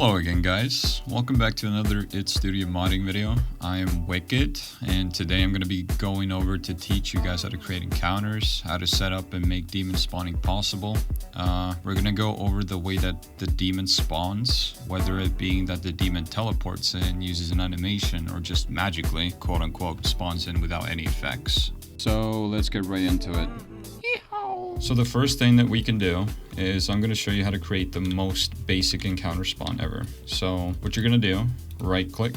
Hello again, guys. Welcome back to another idStudio modding video. I am Wicked, and today I'm going to be going over to teach you guys how to create encounters, how to set up and make demon spawning possible. We're going to go over the way that the demon spawns, whether it being that the demon teleports in, uses an animation, or just magically, quote unquote, spawns in without any effects. So let's get right into it. So the first thing that we can do is I'm going to show you how to create the most basic encounter spawn ever. So what you're going to do, right click,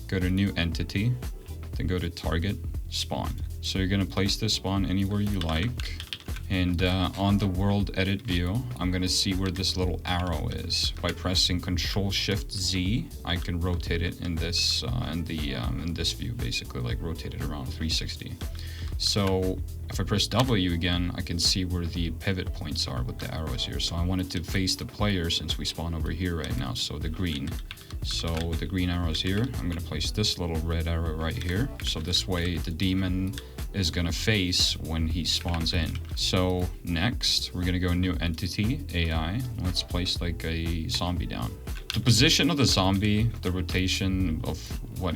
go to new entity, then go to target spawn. So you're going to place this spawn anywhere you like. And on the world edit view, I'm going to see where this little arrow is. By pressing Control-Shift-Z, I can rotate it in this in this view, basically, like rotate it around 360. So if I press W again, I can see where the pivot points are with the arrows here. So I want it to face the player since we spawn over here right now. So the green. So the green arrows here, I'm going to place this little red arrow right here. So this way the demon is going to face when he spawns in. So next, we're going to go new entity, AI. Let's place like a zombie down. The position of the zombie, the rotation of where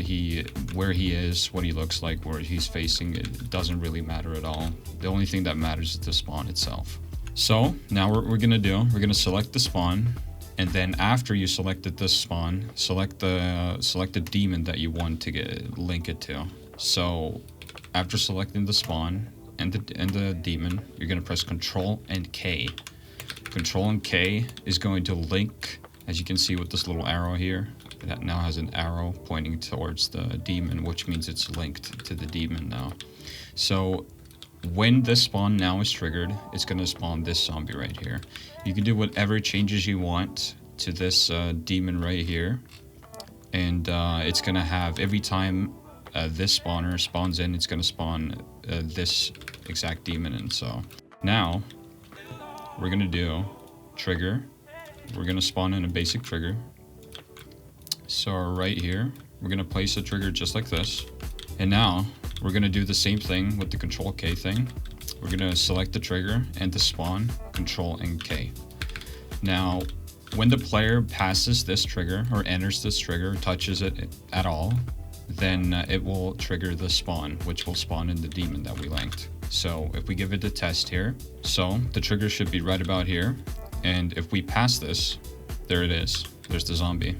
he is, what he looks like, where he's facing, it doesn't really matter at all. The only thing that matters is the spawn itself. So now what we're going to do, we're going to select the spawn. And then after you selected this spawn, select the demon that you want to link it to. So after selecting the spawn and the demon, you're going to press Control and K. Control and K is going to link, as you can see with this little arrow here, that now has an arrow pointing towards the demon, which means it's linked to the demon now. So when this spawn now is triggered, it's going to spawn this zombie right here. You can do whatever changes you want to this demon right here. And it's going to have, every time this spawner spawns in, it's going to spawn this exact demon in. So now we're going to do trigger. We're going to spawn in a basic trigger. So right here, we're going to place a trigger just like this. And now we're going to do the same thing with the Control K thing. We're going to select the trigger and the spawn, Control and K. Now, when the player passes this trigger or enters this trigger, touches it at all, then it will trigger the spawn, which will spawn in the demon that we linked. So if we give it a test here, so the trigger should be right about here. And if we pass this, there it is. There's the zombie.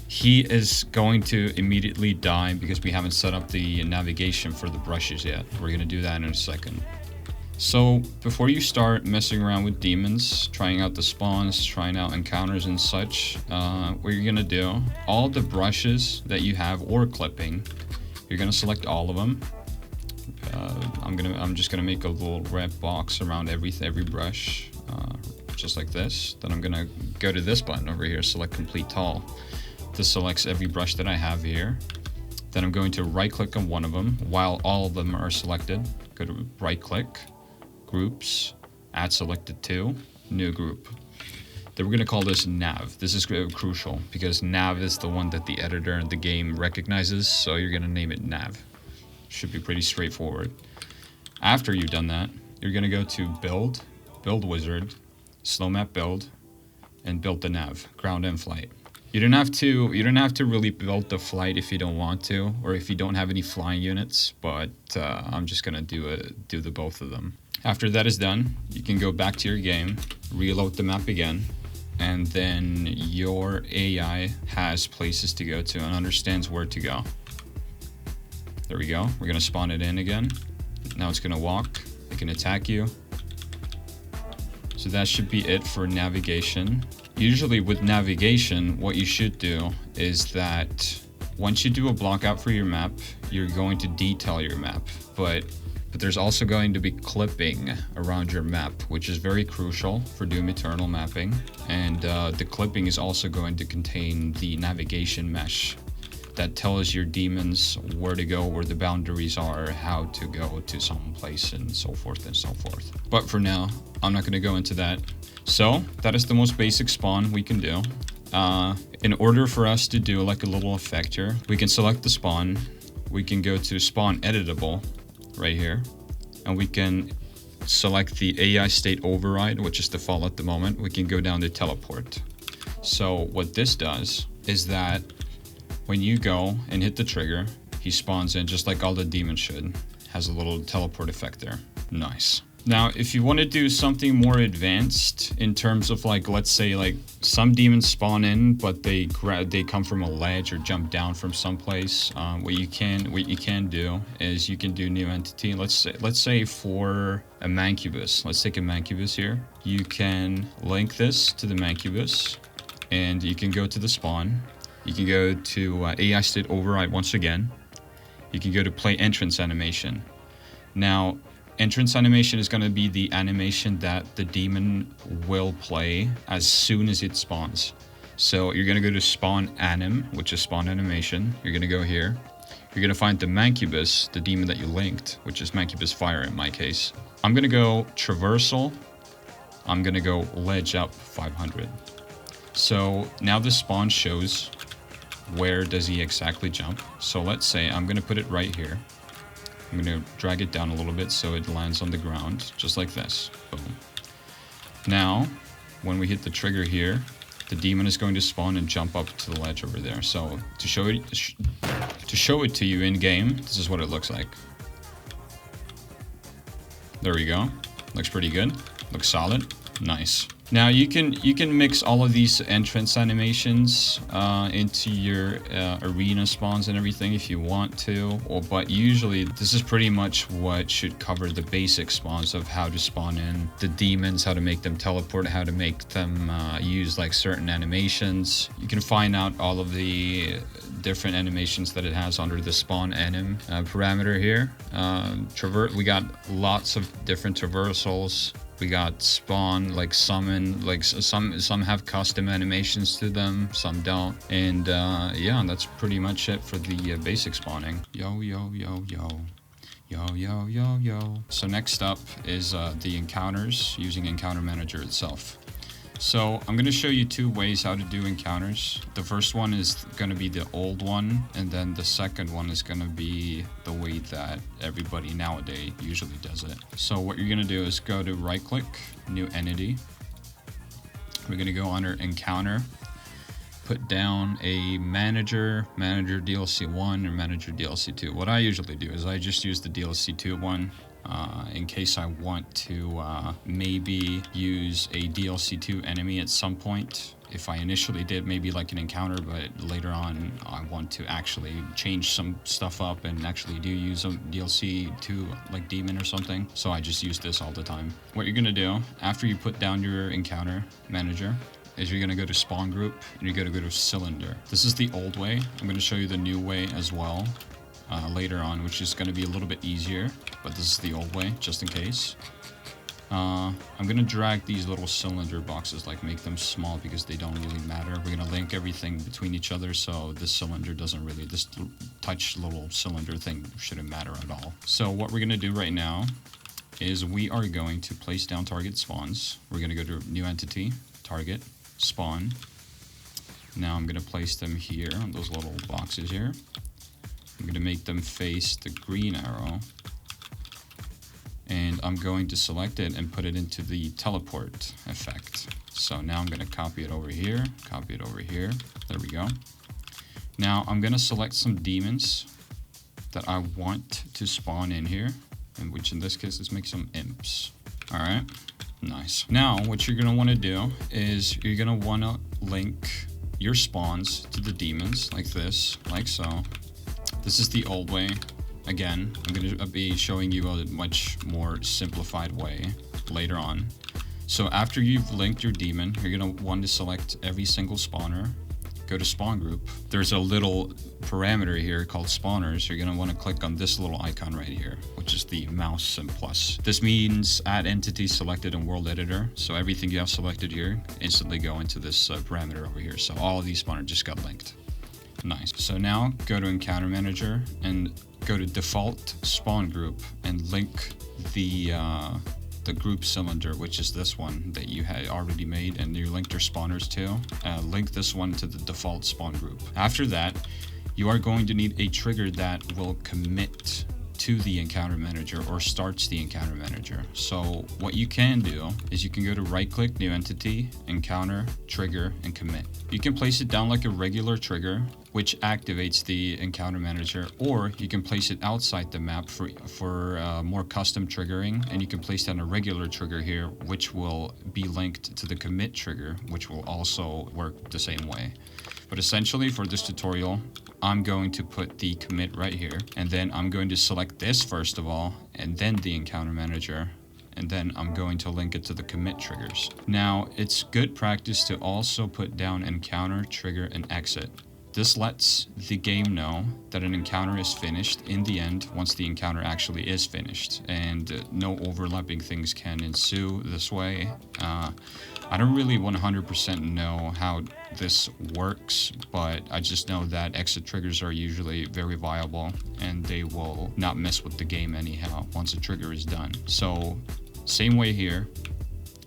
He is going to immediately die because we haven't set up the navigation for the brushes yet. We're going to do that in a second. So before you start messing around with demons, trying out the spawns, trying out encounters and such, what you're going to do, all the brushes that you have or clipping, you're going to select all of them. I'm just going to make a little red box around every brush, just like this. Then I'm going to go to this button over here, select complete all. This selects every brush that I have here. Then I'm going to right click on one of them while all of them are selected. Go to right click, groups, add selected to, new group. Then we're going to call this nav. This is crucial because nav is the one that the editor and the game recognizes. So you're going to name it nav. Should be pretty straightforward. After you've done that, you're going to go to build wizard, slow map build, and build the nav, ground and flight. You don't have to really build the flight if you don't want to, or if you don't have any flying units, but I'm just gonna do the both of them. After that is done, you can go back to your game, reload the map again, and then your AI has places to go to and understands where to go. There we go. We're gonna spawn it in again. Now it's gonna walk. It can attack you. So that should be it for navigation. Usually with navigation, what you should do is that once you do a block out for your map, you're going to detail your map. But there's also going to be clipping around your map, which is very crucial for Doom Eternal mapping. And the clipping is also going to contain the navigation mesh that tells your demons where to go, where the boundaries are, how to go to some place, and so forth and so forth. But for now, I'm not going to go into that. So that is the most basic spawn we can do. In order for us to do like a little effect here, we can select the spawn. We can go to spawn editable right here, and we can select the AI state override, which is default at the moment. We can go down to teleport. So what this does is that when you go and hit the trigger, he spawns in just like all the demons should. Has a little teleport effect there. Nice. Now, if you want to do something more advanced in terms of like, let's say like some demons spawn in, but they come from a ledge or jump down from someplace. What you can do is you can do new entity. Let's say for a mancubus, let's take a mancubus here. You can link this to the mancubus, and you can go to the spawn. You can go to idStudio override once again. You can go to play entrance animation. Now, entrance animation is going to be the animation that the demon will play as soon as it spawns. So you're going to go to spawn anim, which is spawn animation. You're going to go here. You're going to find the mancubus, the demon that you linked, which is mancubus fire in my case. I'm going to go traversal. I'm going to go ledge up 500. So now the spawn shows where does he exactly jump. So let's say I'm going to put it right here. I'm going to drag it down a little bit so it lands on the ground, just like this. Boom. Now, when we hit the trigger here, the demon is going to spawn and jump up to the ledge over there. So to show it to you in game, this is what it looks like. There we go. Looks pretty good. Looks solid. Nice. Now you can mix all of these entrance animations into your arena spawns and everything if you want to, but usually this is pretty much what should cover the basic spawns of how to spawn in the demons, how to make them teleport, how to make them use like certain animations. You can find out all of the different animations that it has under the spawn anim parameter here. We got lots of different traversals. We got spawn, like summon, like some have custom animations to them, some don't. And yeah, that's pretty much it for the basic spawning. Yo, yo, yo, yo. Yo, yo, yo, yo. So next up is the encounters using Encounter Manager itself. So I'm going to show you two ways how to do encounters. The first one is going to be the old one, and then the second one is going to be the way that everybody nowadays usually does it. So what you're going to do is go to right click, new entity. We're going to go under encounter, put down a manager DLC 1 or manager DLC 2. What I usually do is I just use the DLC 2 one. In case I want to maybe use a DLC 2 enemy at some point. If I initially did maybe like an encounter, but later on I want to actually change some stuff up and actually do use a DLC 2 like demon or something. So I just use this all the time. What you're gonna do after you put down your encounter manager is you're gonna go to spawn group and you're gonna go to cylinder. This is the old way. I'm gonna show you the new way as well. Later on, which is going to be a little bit easier, but this is the old way, just in case. I'm going to drag these little cylinder boxes, like make them small because they don't really matter. We're going to link everything between each other, so this cylinder doesn't really, this touch little cylinder thing shouldn't matter at all. So what we're going to do right now is we are going to place down target spawns. We're going to go to new entity, target, spawn. Now I'm going to place them here on those little boxes here. I'm going to make them face the green arrow, and I'm going to select it and put it into the teleport effect. So now I'm going to copy it over here, there we go. Now I'm going to select some demons that I want to spawn in here, and which in this case, let's make some imps. All right, nice. Now what you're going to want to do is you're going to want to link your spawns to the demons like this, like so. This is the old way. Again, I'm going to be showing you a much more simplified way later on. So after you've linked your demon, you're going to want to select every single spawner. Go to spawn group. There's a little parameter here called spawners. You're going to want to click on this little icon right here, which is the mouse and plus. This means add entity selected in world editor. So everything you have selected here instantly go into this parameter over here. So all of these spawners just got linked. Nice. So now go to Encounter Manager and go to Default Spawn Group and link the group cylinder, which is this one that you had already made and you linked your spawners to. Link this one to the default spawn group. After that, you are going to need a trigger that will commit to the encounter manager or starts the encounter manager. So what you can do is you can go to right click, new entity, encounter, trigger, and commit. You can place it down like a regular trigger, which activates the encounter manager, or you can place it outside the map for more custom triggering, and you can place down a regular trigger here, which will be linked to the commit trigger, which will also work the same way. But essentially for this tutorial, I'm going to put the commit right here, and then I'm going to select this first of all, and then the encounter manager, and then I'm going to link it to the commit triggers. Now, it's good practice to also put down encounter, trigger, and exit. This lets the game know that an encounter is finished in the end once the encounter actually is finished, and no overlapping things can ensue this way. I don't really 100% know how this works, but I just know that exit triggers are usually very viable and they will not mess with the game anyhow once a trigger is done. So same way here,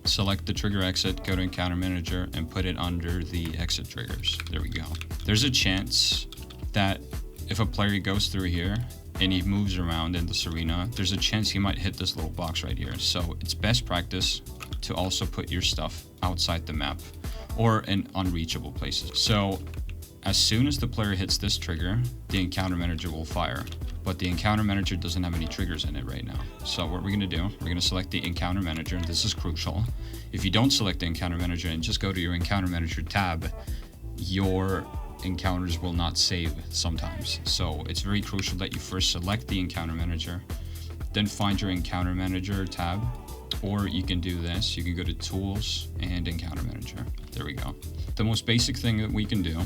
select the trigger exit, go to encounter manager and put it under the exit triggers. There we go. There's a chance that if a player goes through here and he moves around in this arena, there's a chance he might hit this little box right here. So it's best practice to also put your stuff outside the map or in unreachable places. So as soon as the player hits this trigger, the encounter manager will fire, but the encounter manager doesn't have any triggers in it right now. So what we're going to do, we're going to select the encounter manager. This is crucial. If you don't select the encounter manager and just go to your encounter manager tab, your encounters will not save sometimes. So it's very crucial that you first select the encounter manager, then find your encounter manager tab, or you can do this. You can go to tools and encounter manager. There we go. The most basic thing that we can do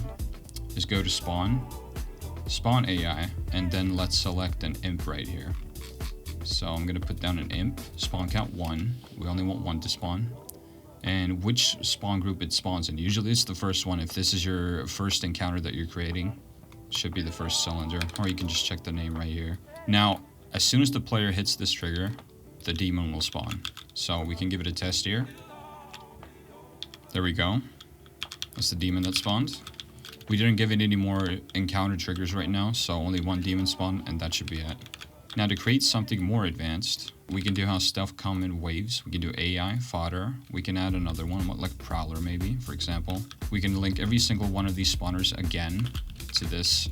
is go to spawn AI, and then let's select an imp right here. So I'm going to put down an imp, spawn count 1. We only want 1 to spawn. And which spawn group it spawns in. Usually it's the first one. If this is your first encounter that you're creating, it should be the first cylinder, or you can just check the name right here. Now, as soon as the player hits this trigger, the demon will spawn. So we can give it a test here. There we go. That's the demon that spawned. We didn't give it any more encounter triggers right now, so only 1 demon spawn, and that should be it. Now to create something more advanced, we can do how stuff come in waves. We can do AI, fodder. We can add another one, like prowler maybe, for example. We can link every single one of these spawners again to this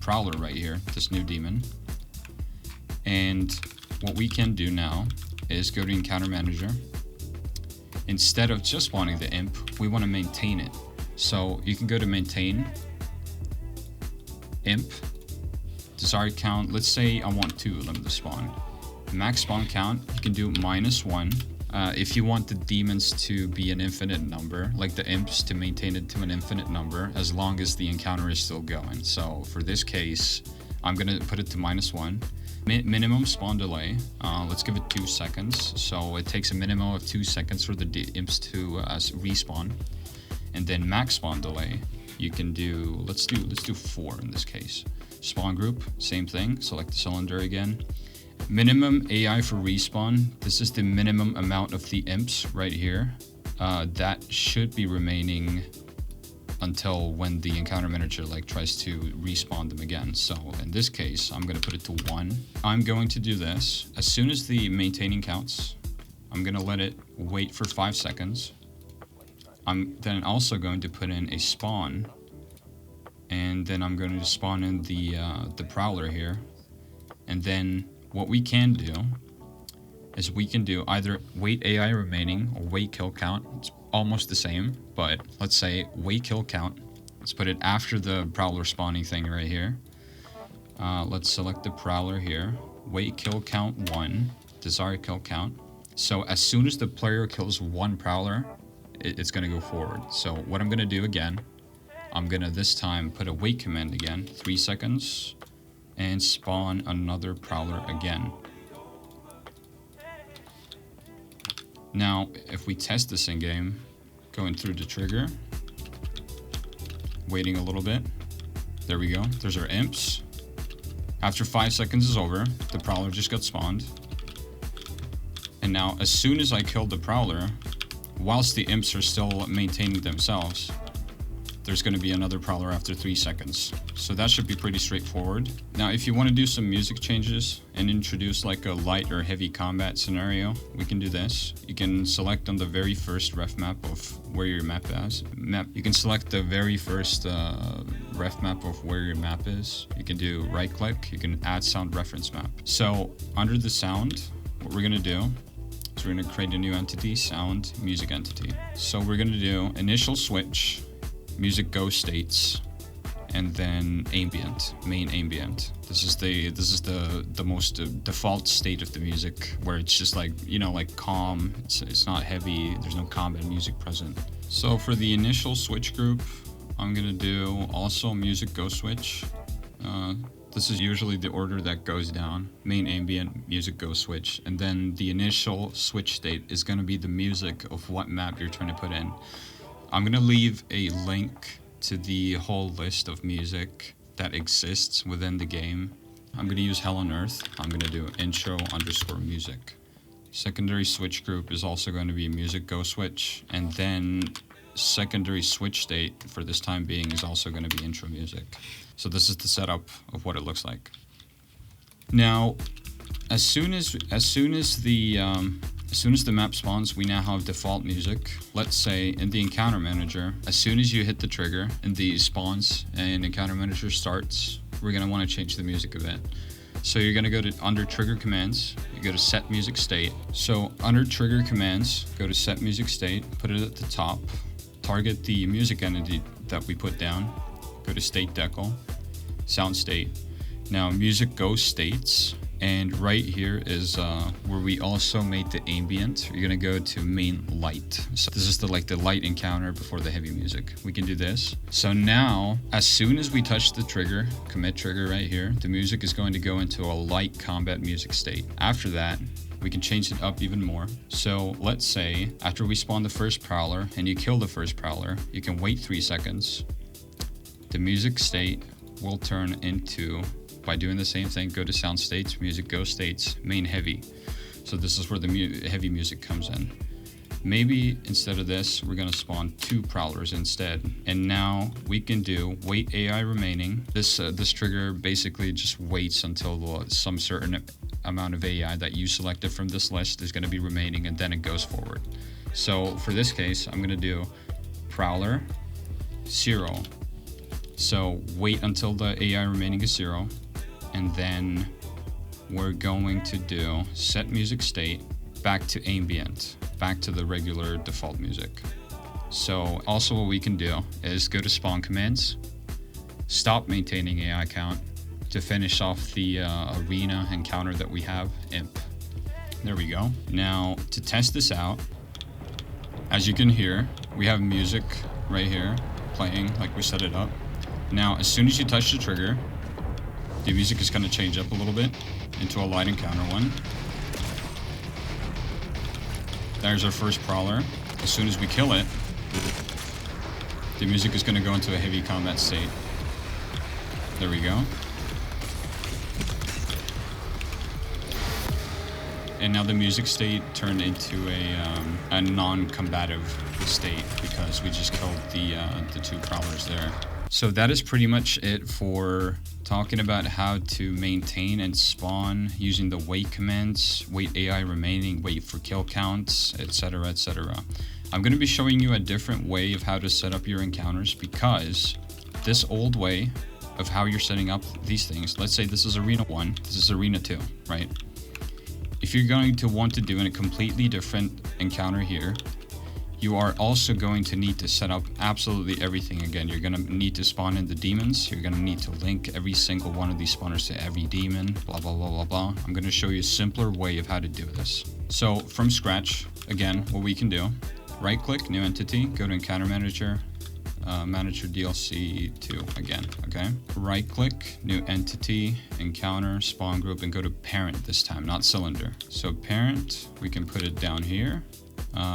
prowler right here, this new demon. And what we can do now is go to encounter manager. Instead of just spawning the imp, we want to maintain it. So you can go to maintain, imp, desired count. Let's say I want 2 of them to spawn. Max spawn count, you can do -1. If you want the demons to be an infinite number, like the imps to maintain it to an infinite number, as long as the encounter is still going. So for this case, I'm going to put it to -1. Minimum spawn delay, let's give it 2 seconds. So it takes a minimum of 2 seconds for the imps to respawn. And then max spawn delay, you can do, let's do 4 in this case. Spawn group, same thing, select the cylinder again. Minimum AI for respawn, this is the minimum amount of the imps right here. That should be remaining until when the encounter manager tries to respawn them again. So in this case, I'm going to put it to 1. I'm going to do this. As soon as the maintaining counts, I'm going to let it wait for 5 seconds. I'm then also going to put in a spawn, and then I'm going to spawn in the prowler here. And then what we can do is we can do either wait AI remaining or wait kill count. It's almost the same, but let's say wait kill count. Let's put it after the prowler spawning thing right here. Let's select the prowler here. Wait kill count 1, desired kill count. So as soon as the player kills 1 prowler, it's going to go forward. So what I'm going to do again, I'm going to this time put a wait command again, 3 seconds, and spawn another prowler again. Now, if we test this in game, going through the trigger, waiting a little bit, there we go, there's our imps. After 5 seconds is over, the prowler just got spawned. And now, as soon as I killed the prowler, whilst the imps are still maintaining themselves, there's going to be another prowler after 3 seconds. So that should be pretty straightforward. Now, if you want to do some music changes and introduce like a light or heavy combat scenario, we can do this. You can select on the very first ref map of where your map is. You can select the very first ref map of where your map is. You can do right click, you can add sound reference map. So under the sound, what we're going to do is we're going to create a new entity, sound music entity. So we're going to do initial switch, music go states, and then ambient, main ambient. This is the most default state of the music, where it's just like, you know, like calm. It's not heavy. There's no combat music present. So for the initial switch group, I'm gonna do also music go switch. This is usually the order that goes down: main ambient, music go switch, and then the initial switch state is gonna be the music of what map you're trying to put in. I'm gonna leave a link to the whole list of music that exists within the game. I'm gonna use Hell on Earth. I'm gonna do intro_music. Secondary switch group is also going to be music go switch, and then secondary switch state for this time being is also going to be intro music. So this is the setup of what it looks like. Now, as soon as the map spawns, we now have default music. Let's say in the encounter manager, as soon as you hit the trigger and the spawns and encounter manager starts, we're gonna want to change the music a bit. So you're gonna go to under trigger commands, you go to set music state. So under trigger commands, go to set music state, put it at the top, target the music entity that we put down, go to state decal, sound state. Now music go states. And right here is where we also made the ambient. You're gonna go to main light. So this is the light encounter before the heavy music. We can do this. So now, as soon as we touch the trigger, commit trigger right here, the music is going to go into a light combat music state. After that, we can change it up even more. So let's say after we spawn the first prowler and you kill the first prowler, you can wait 3 seconds. The music state will turn into, by doing the same thing, go to sound states, music go states, main heavy. So this is where the heavy music comes in. Maybe instead of this, we're gonna spawn 2 prowlers instead. And now we can do wait AI remaining. This trigger basically just waits until some certain amount of AI that you selected from this list is gonna be remaining, and then it goes forward. So for this case, I'm gonna do prowler 0. So wait until the AI remaining is 0. And then we're going to do set music state back to ambient, back to the regular default music. So also what we can do is go to spawn commands, stop maintaining AI count to finish off the arena encounter that we have, imp. There we go. Now to test this out, as you can hear, we have music right here playing like we set it up. Now as soon as you touch the trigger, the music is going to change up a little bit into a light encounter one. There's our first prowler. As soon as we kill it, the music is going to go into a heavy combat state. There we go. And now the music state turned into a non-combative state because we just killed the 2 prowlers there. So that is pretty much it for talking about how to maintain and spawn using the wait commands, wait AI remaining, wait for kill counts, etc, etc. I'm going to be showing you a different way of how to set up your encounters, because this old way of how you're setting up these things, let's say this is Arena 1, this is Arena 2, right? If you're going to want to do a completely different encounter here, you are also going to need to set up absolutely everything again. You're going to need to spawn in the demons. You're going to need to link every single one of these spawners to every demon, blah, blah, blah, blah, blah. I'm going to show you a simpler way of how to do this. So from scratch, again, what we can do, right click, new entity, go to encounter manager, manager DLC 2 again, okay? Right click, new entity, encounter, spawn group, and go to parent this time, not cylinder. So parent, we can put it down here.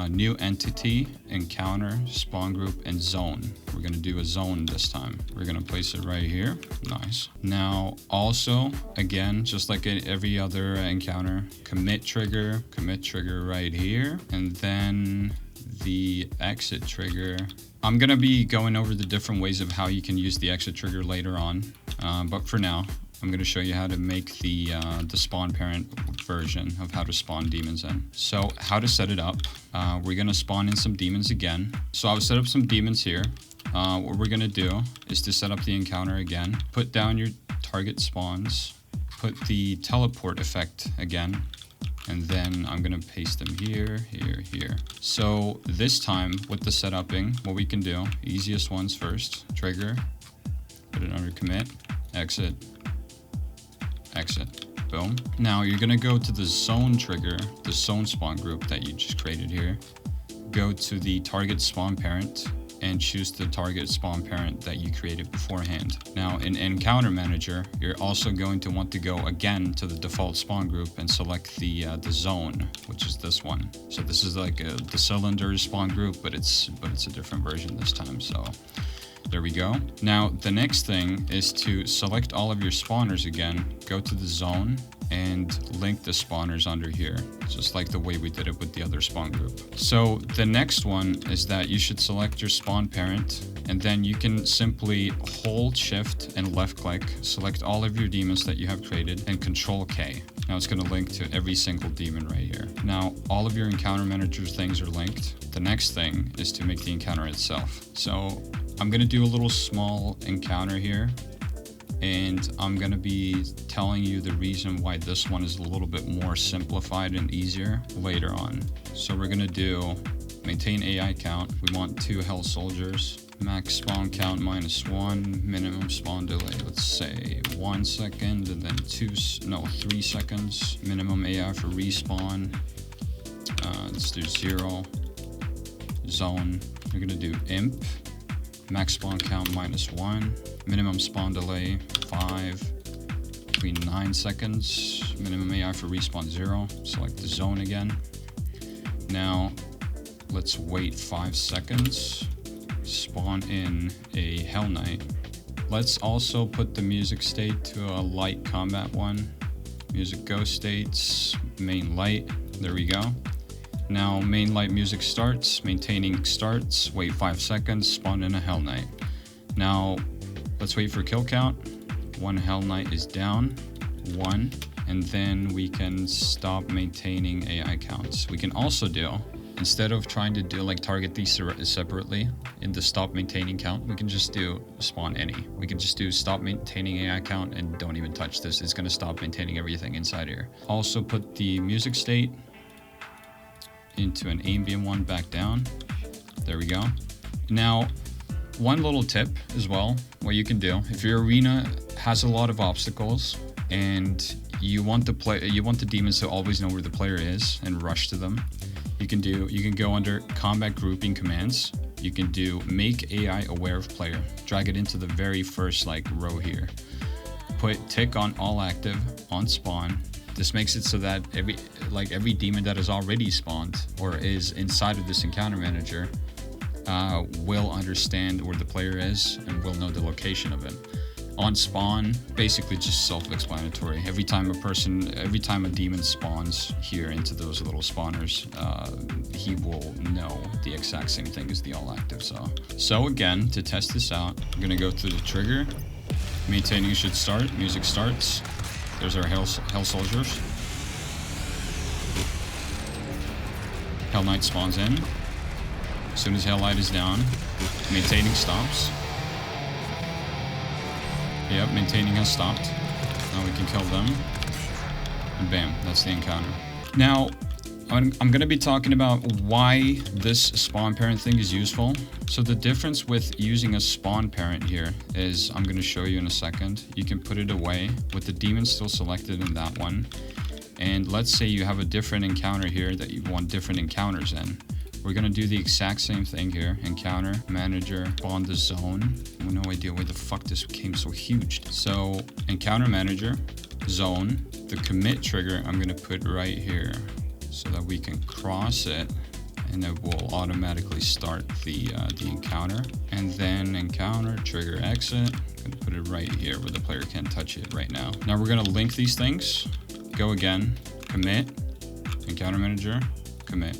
New entity, encounter, spawn group, and zone. We're going to do a zone this time. We're going to place it right here. Nice. Now, also, again, just like every other encounter, commit trigger right here. And then the exit trigger. I'm gonna be going over the different ways of how you can use the exit trigger later on, but for now, I'm going to show you how to make the spawn parent version of how to spawn demons in. So how to set it up. We're going to spawn in some demons again. So I'll set up some demons here. What we're going to do is to set up the encounter again. Put down your target spawns. Put the teleport effect again. And then I'm going to paste them here, here, here. So this time with the setuping, what we can do, easiest ones first. Trigger. Put it under commit. Exit. Exit. Boom. Now you're gonna go to the zone trigger, the zone spawn group that you just created here. Go to the target spawn parent and choose the target spawn parent that you created beforehand. Now in encounter manager, you're also going to want to go again to the default spawn group and select the zone, which is this one. So this is like the cylinder spawn group, but it's a different version this time. So there we go. Now, the next thing is to select all of your spawners again, go to the zone, and link the spawners under here, just like the way we did it with the other spawn group. So the next one is that you should select your spawn parent, and then you can simply hold shift and left click, select all of your demons that you have created, and control K. Now it's going to link to every single demon right here. Now, all of your encounter manager things are linked. The next thing is to make the encounter itself. So I'm going to do a little small encounter here, and I'm going to be telling you the reason why this one is a little bit more simplified and easier later on. So we're going to do maintain AI count. We want 2 hell soldiers, max spawn count -1, minimum spawn delay, let's say 1 second, and then 3 seconds, minimum AI for respawn, let's do 0, zone, we're going to do imp, max spawn count -1, minimum spawn delay 5, between 9 seconds, minimum AI for respawn 0, select the zone again. Now let's wait 5 seconds, spawn in a Hell Knight. Let's also put the music state to a light combat one. Music go states, main light, there we go. Now main light music starts, maintaining starts, wait 5 seconds, spawn in a Hell Knight. Now let's wait for kill count. 1 Hell Knight is down, 1, and then we can stop maintaining AI counts. We can also do, instead of trying to do like target these separately in the stop maintaining count, we can just do spawn any. We can just do stop maintaining AI count and don't even touch this. It's going to stop maintaining everything inside here. Also put the music state into an ambient one back down. There we go. Now, one little tip as well, what you can do, if your arena has a lot of obstacles and you want the demons to always know where the player is and rush to them, you can go under combat grouping commands. You can do make AI aware of player, drag it into the very first like row here. Put tick on all active on spawn. This makes it so that every demon that is already spawned or is inside of this encounter manager will understand where the player is and will know the location of it. On spawn, basically just self-explanatory. Every time a demon spawns here into those little spawners, he will know the exact same thing as the all active. So again, to test this out, I'm gonna go through the trigger. Maintaining should start, music starts. There's our hell soldiers. Hell Knight spawns in. As soon as Hell Knight is down, maintaining stops. Yep, maintaining has stopped. Now we can kill them. And bam, that's the encounter. Now, I'm going to be talking about why this spawn parent thing is useful. So the difference with using a spawn parent here is, I'm going to show you in a second. You can put it away with the demon still selected in that one. And let's say you have a different encounter here that you want different encounters in. We're going to do the exact same thing here. Encounter, manager, spawn the zone. I have no idea why the fuck this became so huge. So encounter manager, zone, the commit trigger I'm going to put right here so that we can cross it and it will automatically start the encounter. And then encounter, trigger, exit. I'm going to put it right here where the player can't touch it right now. Now we're going to link these things. Go again, commit, encounter manager, commit.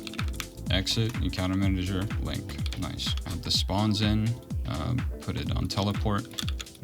exit, encounter manager, link. Nice. Add the spawns in, put it on teleport.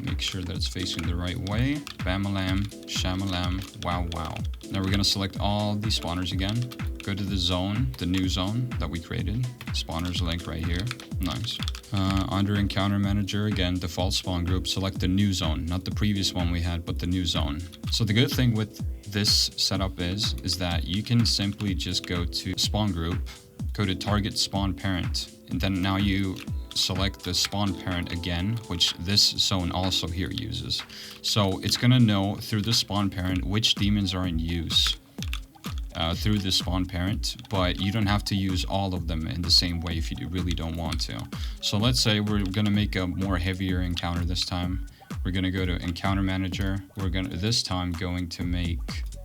Make sure that it's facing the right way. Bamalam, shamalam, wow, wow. Now we're gonna select all these spawners again. Go to the zone, the new zone that we created. Spawners link right here. Nice. Under encounter manager, again, default spawn group, select the new zone, not the previous one we had, but the new zone. So the good thing with this setup is that you can simply just go to spawn group, go to target spawn parent, and then now you select the spawn parent again, which this zone also here uses. So it's gonna know through the spawn parent which demons are in use through the spawn parent, but you don't have to use all of them in the same way if you really don't want to. So let's say we're gonna make a more heavier encounter this time. We're gonna go to encounter manager. We're gonna this time going to make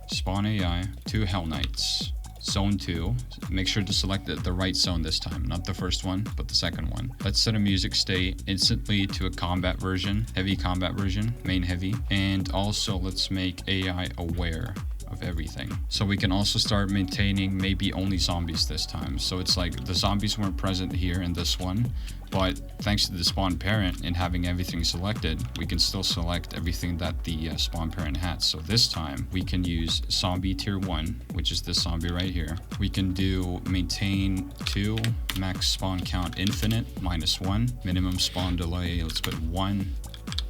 spawn AI 2 Hell Knights. Zone 2, make sure to select the right zone this time, not the first one, but the second one. Let's set a music state instantly to a combat version, heavy combat version, main heavy. And also let's make AI aware of everything. So we can also start maintaining maybe only zombies this time. So it's like the zombies weren't present here in this one, but thanks to the spawn parent and having everything selected, we can still select everything that the spawn parent had. So this time we can use zombie tier 1, which is this zombie right here. We can do maintain 2, max spawn count infinite, -1, minimum spawn delay, let's put 1,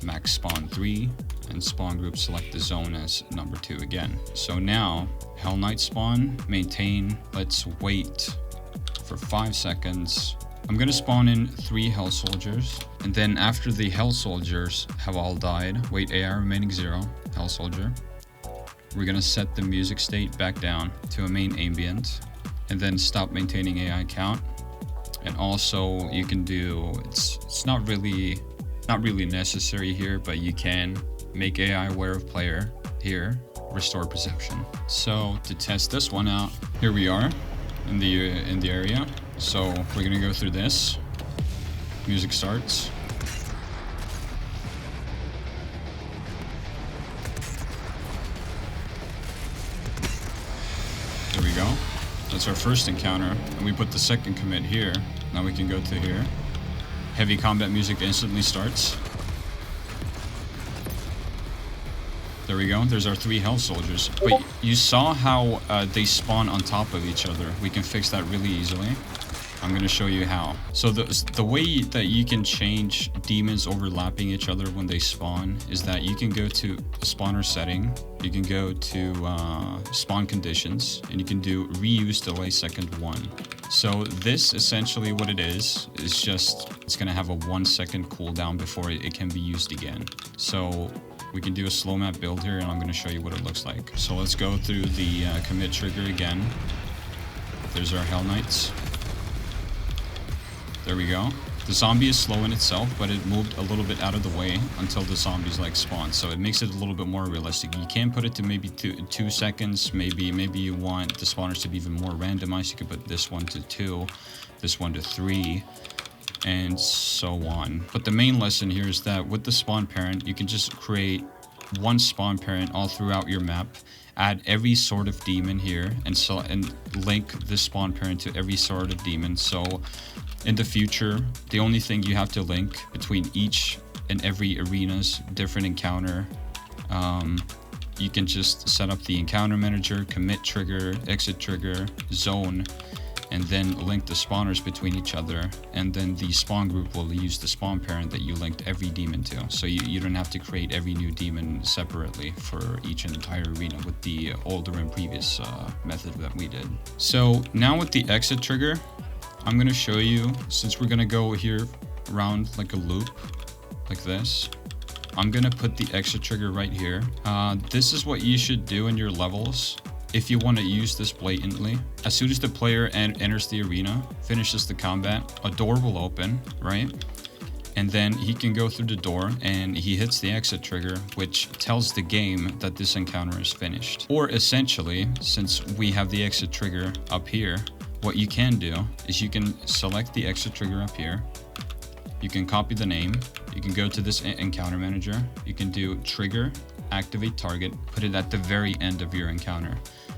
max spawn 3, and spawn group select the zone as number 2 again. So now Hell Knight spawn, maintain, let's wait for 5 seconds. I'm gonna spawn in 3 Hell Soldiers, and then after the Hell Soldiers have all died, wait AI remaining 0, Hell Soldier. We're gonna set the music state back down to a main ambient, and then stop maintaining AI count. And also you can do, it's not really necessary here, but you can make AI aware of player here, restore perception. So to test this one out, here we are in the area. So we're gonna go through this. Music starts. There we go. That's our first encounter, and we put the second commit here. Now we can go to here. Heavy combat music instantly starts. There we go. There's our 3 Hell Soldiers. Wait, you saw how they spawn on top of each other? We can fix that really easily. I'm going to show you how. So the way that you can change demons overlapping each other when they spawn is that you can go to a spawner setting. You can go to spawn conditions, and you can do reuse delay second 1. So this essentially what it is just it's going to have a 1 second cooldown before it can be used again. So we can do a slow map build here, and I'm going to show you what it looks like. So let's go through the commit trigger again. There's our Hell Knights. There we go. The zombie is slow in itself, but it moved a little bit out of the way until the zombies like spawn. So it makes it a little bit more realistic. You can put it to maybe 2 seconds. Maybe you want the spawners to be even more randomized. You could put this one to 2, this one to 3, and so on. But the main lesson here is that with the spawn parent, you can just create one spawn parent all throughout your map, add every sort of demon here, and link this spawn parent to every sort of demon. So in the future, the only thing you have to link between each and every arena's different encounter, you can just set up the encounter manager, commit trigger, exit trigger, zone, and then link the spawners between each other, and then the spawn group will use the spawn parent that you linked every demon to. So you don't have to create every new demon separately for each entire arena with the older and previous method that we did. So now with the exit trigger, I'm going to show you, since we're going to go here around like a loop like this, I'm going to put the exit trigger right here. This is what you should do in your levels if you want to use this blatantly. As soon as the player enters the arena, finishes the combat, a door will open, right? And then he can go through the door and he hits the exit trigger, which tells the game that this encounter is finished. Or essentially, since we have the exit trigger up here, what you can do is you can select the exit trigger up here. You can copy the name. You can go to this encounter manager. You can do trigger, activate target, put it at the very end of your encounter.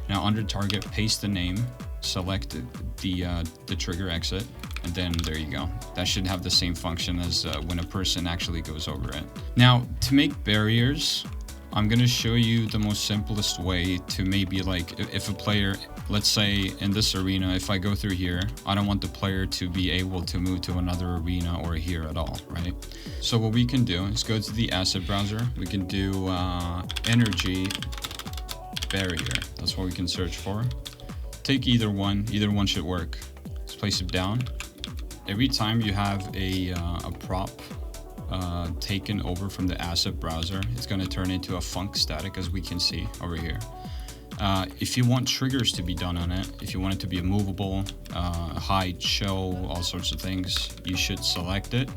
Now under target, paste the name, select the trigger exit, and then there you go. That should have the same function as when a person actually goes over it. Now, to make barriers, I'm gonna show you the most simplest way to maybe, like, if a player, let's say in this arena, if I go through here, I don't want the player to be able to move to another arena or here at all, right? So what we can do is go to the asset browser. We can do energy barrier. That's what we can search for. Take either one should work. Let's place it down. Every time you have a prop taken over from the asset browser, it's going to turn into a func static, as we can see over here. If you want triggers to be done on it, if you want it to be movable, hide, show, all sorts of things, you should select it,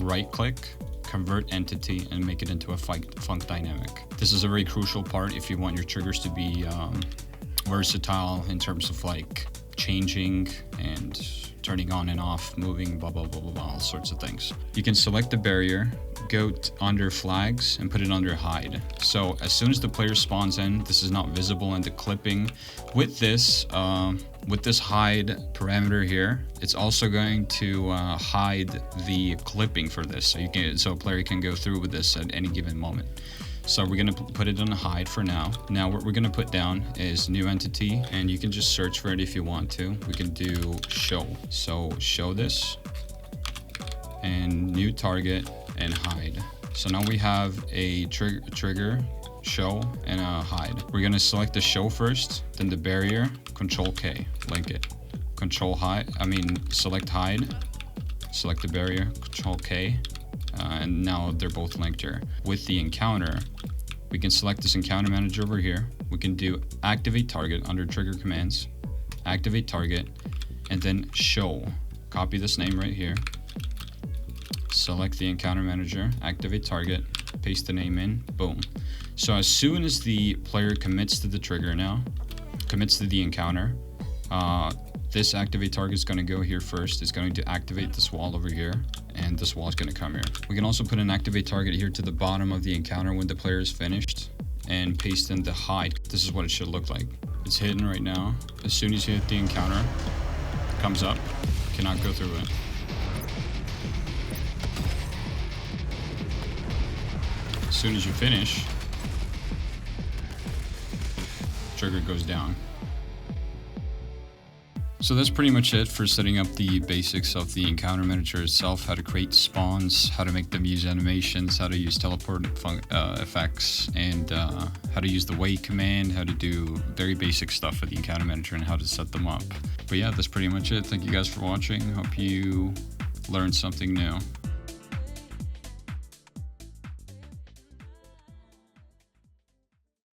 right click, convert entity, and make it into a func dynamic. This is a very crucial part if you want your triggers to be versatile in terms of like changing and turning on and off, moving, blah, blah, blah, blah, blah, all sorts of things. You can select the barrier, go under flags, and put it under hide. So as soon as the player spawns in, this is not visible in the clipping. With this hide parameter here, it's also going to hide the clipping for this, so a player can go through with this at any given moment. So we're gonna put it on hide for now. Now what we're gonna put down is new entity, and you can just search for it if you want to. We can do show. So show this, and new target, and hide. So now we have a trigger, show, and a hide. We're gonna select the show first, then the barrier, Control K, link it. Select hide, select the barrier, Control K, and now they're both linked here. With the encounter, we can select this encounter manager over here. We can do activate target under trigger commands, activate target, and then show. Copy this name right here. Select the encounter manager, activate target, paste the name in, boom. So as soon as the player commits to the trigger now, commits to the encounter, this activate target is going to go here first. It's going to activate this wall over here, and this wall is going to come here. We can also put an activate target here to the bottom of the encounter when the player is finished, and paste in the hide. This is what it should look like. It's hidden right now. As soon as you hit the encounter, it comes up, cannot go through it. As soon as you finish, trigger goes down. So that's pretty much it for setting up the basics of the encounter manager itself, how to create spawns, how to make them use animations, how to use teleport effects, and how to use the wait command, how to do very basic stuff for the encounter manager, and how to set them up. But yeah, that's pretty much it. Thank you guys for watching. Hope you learned something new.